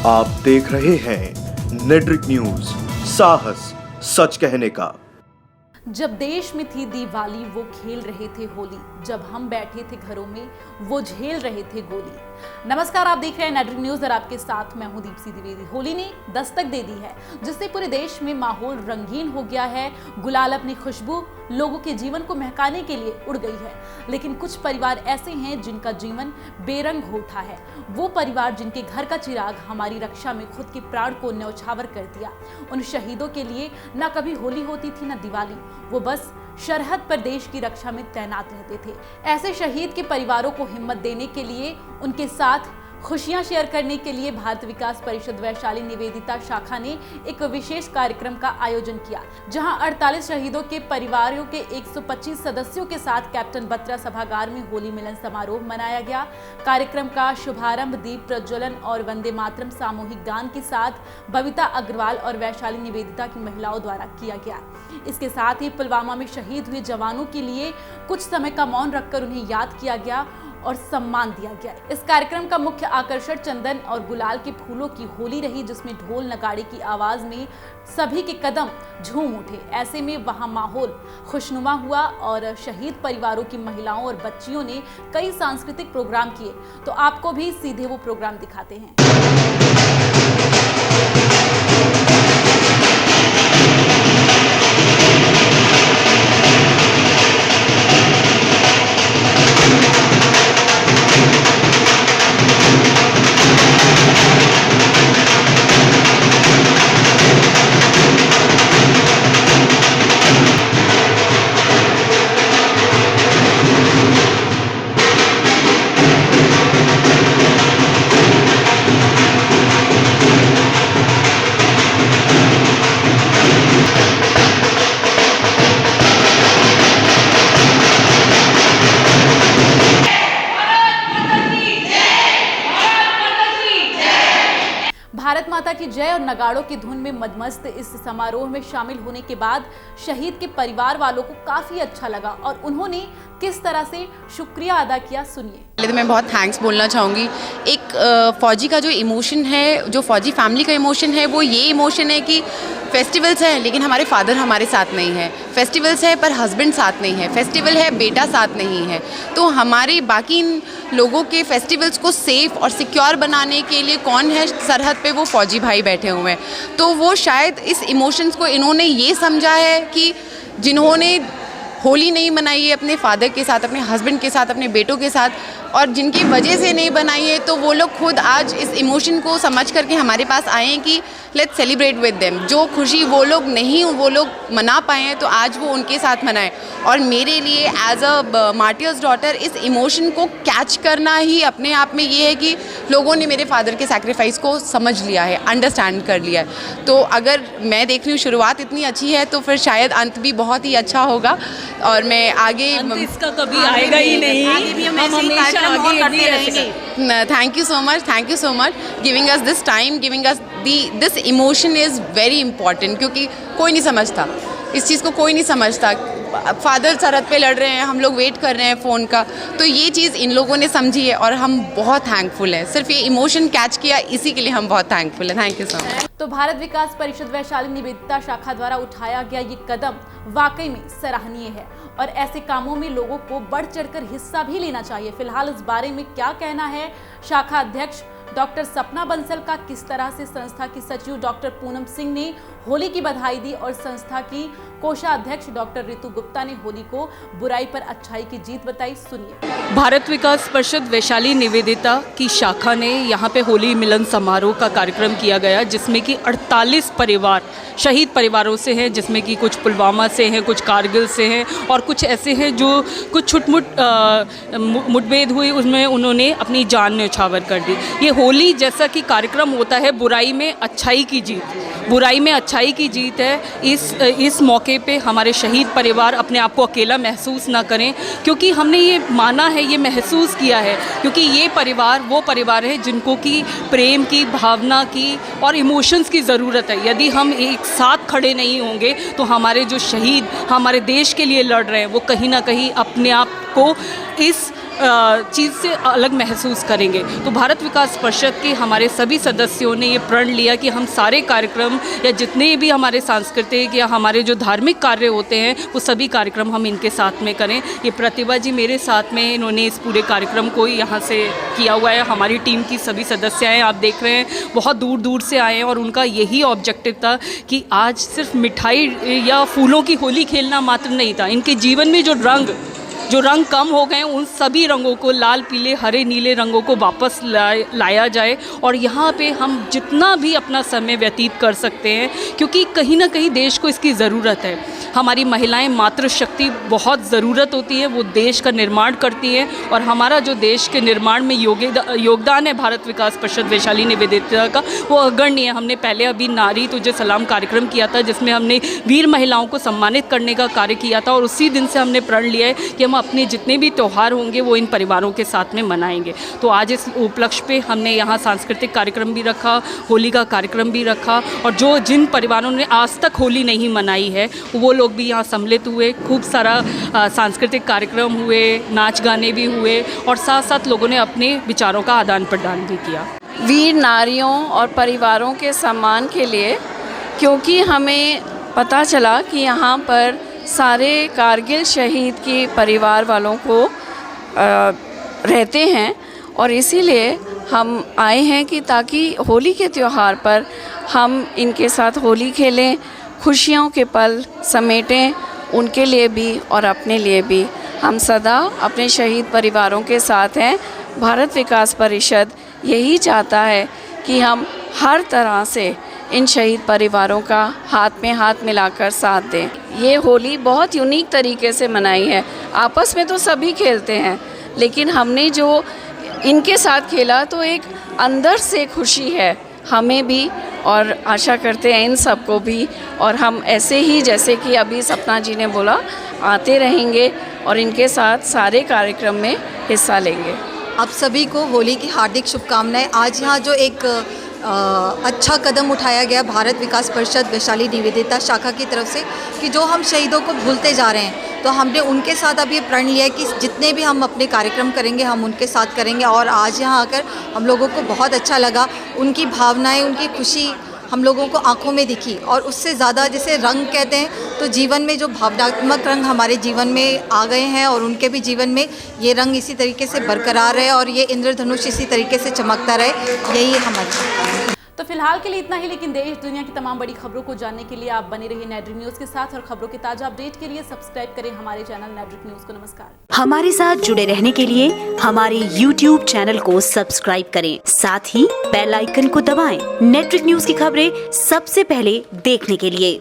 आप देख रहे हैं नेट्रिक न्यूज, साहस सच कहने का। जब देश में थी दिवाली वो खेल रहे थे होली, जब हम बैठे थे घरों में वो झेल रहे थे गोली। नमस्कार, आप देख रहे हैं नेट्रिक न्यूज और आपके साथ मैं हूं दीप्ति द्विवेदी। होली ने दस्तक दे दी है, जिससे पूरे देश में माहौल रंगीन हो गया है। गुलाल अपनी खुशबू लोगों के जीवन को महकाने के लिए उड़ गई है, लेकिन कुछ परिवार ऐसे हैं जिनका जीवन बेरंग हो उठा है। वो परिवार जिनके घर का चिराग हमारी रक्षा में खुद के प्राण को न्यौछावर कर दिया। उन शहीदों के लिए न कभी होली होती थी न दिवाली, वो बस सरहद पर देश की रक्षा में तैनात रहते थे। ऐसे शहीद के परिवारों को हिम्मत देने के लिए, उनके साथ खुशियां शेयर करने के लिए भारत विकास परिषद वैशाली निवेदिता शाखा ने एक विशेष कार्यक्रम का आयोजन किया, जहां 48 शहीदों के परिवारों के 125 सदस्यों के साथ कैप्टन बत्रा सभागार में होली मिलन समारोह मनाया गया। कार्यक्रम का शुभारंभ दीप प्रज्वलन और वंदे मातरम सामूहिक गान के साथ बबीता अग्रवाल और वैशाली निवेदिता की महिलाओं द्वारा किया गया। इसके साथ ही पुलवामा में शहीद हुए जवानों के लिए कुछ समय का मौन रखकर उन्हें याद किया गया और सम्मान दिया गया। इस कार्यक्रम का मुख्य आकर्षण चंदन और गुलाल के फूलों की होली रही, जिसमें ढोल नगाड़े की आवाज में सभी के कदम झूम उठे। ऐसे में वहां माहौल खुशनुमा हुआ और शहीद परिवारों की महिलाओं और बच्चियों ने कई सांस्कृतिक प्रोग्राम किए। तो आपको भी सीधे वो प्रोग्राम दिखाते हैं। भारत माता की जय और नगाड़ों की धुन में मदमस्त इस समारोह में शामिल होने के बाद शहीद के परिवार वालों को काफी अच्छा लगा और उन्होंने किस तरह से शुक्रिया अदा किया, सुनिए। पहले तो मैं बहुत थैंक्स बोलना चाहूँगी। एक फौजी का जो इमोशन है, जो फौजी फैमिली का इमोशन है, वो ये इमोशन है कि फेस्टिवल्स हैं लेकिन हमारे फादर हमारे साथ नहीं है, फेस्टिवल्स है पर हस्बैंड साथ नहीं है, फेस्टिवल है बेटा साथ नहीं है। तो हमारे बाकी लोगों के फेस्टिवल्स को सेफ़ और सिक्योर बनाने के लिए कौन है सरहद पे? वो फौजी भाई बैठे हुए हैं। तो वो शायद इस इमोशंस को इन्होंने ये समझा है कि जिन्होंने होली नहीं मनाई है अपने फादर के साथ, अपने हस्बैंड के साथ, अपने बेटों के साथ, और जिनकी वजह से नहीं बनाई है, तो वो लोग खुद आज इस इमोशन को समझ करके हमारे पास आए हैं कि लेट्स सेलिब्रेट विद देम। जो खुशी वो लोग मना पाए हैं, तो आज वो उनके साथ मनाएं। और मेरे लिए एज अ मार्टियर्स डॉटर इस इमोशन को कैच करना ही अपने आप में ये है कि लोगों ने मेरे फादर के सैक्रिफाइस को समझ लिया है, अंडरस्टैंड कर लिया है। तो अगर मैं देख रही हूँ शुरुआत इतनी अच्छी है, तो फिर शायद अंत भी बहुत ही अच्छा होगा। और मैं आगे इसका कभी आएगा ही नहीं, हम हमेशा आगे करते रहेंगे। Thank you so much giving us this time, giving us this emotion is very important, क्योंकि कोई नहीं समझता इस चीज़ को, कोई नहीं समझता। फादर सरहद पे लड़ रहे हैं, हम लोग वेट कर रहे हैं फ़ोन का, तो ये चीज़ इन लोगों ने समझी है और हम बहुत थैंकफुल हैं। सिर्फ ये इमोशन कैच किया, इसी के लिए हम बहुत थैंकफुल हैं। Thank you so much. तो भारत विकास परिषद वैशाली निवेदिता शाखा द्वारा उठाया गया ये कदम वाकई में सराहनीय है और ऐसे कामों में लोगों को बढ़ चढ़कर हिस्सा भी लेना चाहिए। फिलहाल इस बारे में क्या कहना है शाखा अध्यक्ष डॉक्टर सपना बंसल का, किस तरह से संस्था की सचिव डॉक्टर पूनम सिंह ने होली की बधाई दी और संस्था की कोषाध्यक्ष डॉक्टर ऋतु गुप्ता ने होली को बुराई पर अच्छाई की जीत बताई, सुनिए। भारत विकास परिषद वैशाली निवेदिता की शाखा ने यहाँ पे होली मिलन समारोह का कार्यक्रम किया गया, जिसमें कि 48 परिवार शहीद परिवारों से हैं, जिसमें कि कुछ पुलवामा से हैं, कुछ कारगिल से हैं और कुछ ऐसे हैं जो कुछ छुटमुट मुठभेड़ हुई, उसमें उन्होंने अपनी जान न्यौछावर कर दी। ये होली जैसा कि कार्यक्रम होता है बुराई में अच्छाई की जीत, बुराई में अच्छाई की जीत है। इस मौके पे हमारे शहीद परिवार अपने आप को अकेला महसूस ना करें, क्योंकि हमने ये माना है, ये महसूस किया है, क्योंकि ये परिवार वो परिवार है जिनको की प्रेम की, भावना की और इमोशंस की ज़रूरत है। यदि हम एक साथ खड़े नहीं होंगे तो हमारे जो शहीद हमारे देश के लिए लड़ रहे हैं वो कहीं ना कहीं अपने आप को इस चीज़ से अलग महसूस करेंगे। तो भारत विकास परिषद के हमारे सभी सदस्यों ने ये प्रण लिया कि हम सारे कार्यक्रम या जितने भी हमारे सांस्कृतिक या हमारे जो धार्मिक कार्य होते हैं वो सभी कार्यक्रम हम इनके साथ में करें। ये प्रतिभा जी मेरे साथ में, इन्होंने इस पूरे कार्यक्रम को यहाँ से किया हुआ है। हमारी टीम की सभी सदस्य हैं, आप देख रहे हैं, बहुत दूर दूर से आए हैं और उनका यही ऑब्जेक्टिव था कि आज सिर्फ मिठाई या फूलों की होली खेलना मात्र नहीं था, इनके जीवन में जो रंग कम हो गए उन सभी रंगों को, लाल पीले हरे नीले रंगों को वापस लाया जाए और यहाँ पे हम जितना भी अपना समय व्यतीत कर सकते हैं, क्योंकि कहीं ना कहीं देश को इसकी ज़रूरत है। हमारी महिलाएं मातृशक्ति बहुत ज़रूरत होती है, वो देश का निर्माण करती हैं और हमारा जो देश के निर्माण में योगदान है भारत विकास परिषद वैशाली निवेदिता का, वो अग्रणी है। हमने पहले अभी नारी तुझे सलाम कार्यक्रम किया था जिसमें हमने वीर महिलाओं को सम्मानित करने का कार्य किया था और उसी दिन से हमने प्रण लिया है कि हम अपने जितने भी त्यौहार होंगे वो इन परिवारों के साथ में मनाएंगे। तो आज इस उपलक्ष्य पे हमने यहाँ सांस्कृतिक कार्यक्रम भी रखा, होली का कार्यक्रम भी रखा और जिन परिवारों ने आज तक होली नहीं मनाई है वो लोग भी यहाँ सम्मिलित हुए। खूब सारा सांस्कृतिक कार्यक्रम हुए, नाच गाने भी हुए और साथ साथ लोगों ने अपने विचारों का आदान प्रदान भी किया। वीर नारियों और परिवारों के सम्मान के लिए, क्योंकि हमें पता चला कि यहाँ पर सारे कारगिल शहीद के परिवार वालों को रहते हैं और इसीलिए हम आए हैं कि ताकि होली के त्यौहार पर हम इनके साथ होली खेलें, खुशियों के पल समेटें, उनके लिए भी और अपने लिए भी। हम सदा अपने शहीद परिवारों के साथ हैं। भारत विकास परिषद यही चाहता है कि हम हर तरह से इन शहीद परिवारों का हाथ में हाथ मिलाकर साथ दें। ये होली बहुत यूनिक तरीके से मनाई है। आपस में तो सभी खेलते हैं, लेकिन हमने जो इनके साथ खेला तो एक अंदर से खुशी है हमें भी और आशा करते हैं इन सबको भी। और हम ऐसे ही, जैसे कि अभी सपना जी ने बोला, आते रहेंगे और इनके साथ सारे कार्यक्रम में हिस्सा लेंगे। आप सभी को होली की हार्दिक शुभकामनाएं। आज यहाँ जो एक अच्छा कदम उठाया गया भारत विकास परिषद वैशाली निवेदिता शाखा की तरफ से कि जो हम शहीदों को भूलते जा रहे हैं, तो हमने उनके साथ अब ये प्रण लिया है कि जितने भी हम अपने कार्यक्रम करेंगे हम उनके साथ करेंगे। और आज यहाँ आकर हम लोगों को बहुत अच्छा लगा, उनकी भावनाएं, उनकी खुशी हम लोगों को आंखों में दिखी। और उससे ज़्यादा, जैसे रंग कहते हैं, तो जीवन में जो भावनात्मक रंग हमारे जीवन में आ गए हैं और उनके भी जीवन में ये रंग इसी तरीके से बरकरार रहे और ये इंद्रधनुष इसी तरीके से चमकता रहे, यही हमारी। तो फिलहाल के लिए इतना ही, लेकिन देश दुनिया की तमाम बड़ी खबरों को जानने के लिए आप बने रहिए नेटड्रिक न्यूज़ के साथ और खबरों के ताजा अपडेट के लिए सब्सक्राइब करें हमारे चैनल नेटड्रिक न्यूज़ को। नमस्कार। हमारे साथ जुड़े रहने के लिए हमारे YouTube चैनल को सब्सक्राइब करें, साथ ही बेल आइकन को दबाएं। नेटड्रिक न्यूज़ की खबरें सबसे पहले देखने के लिए।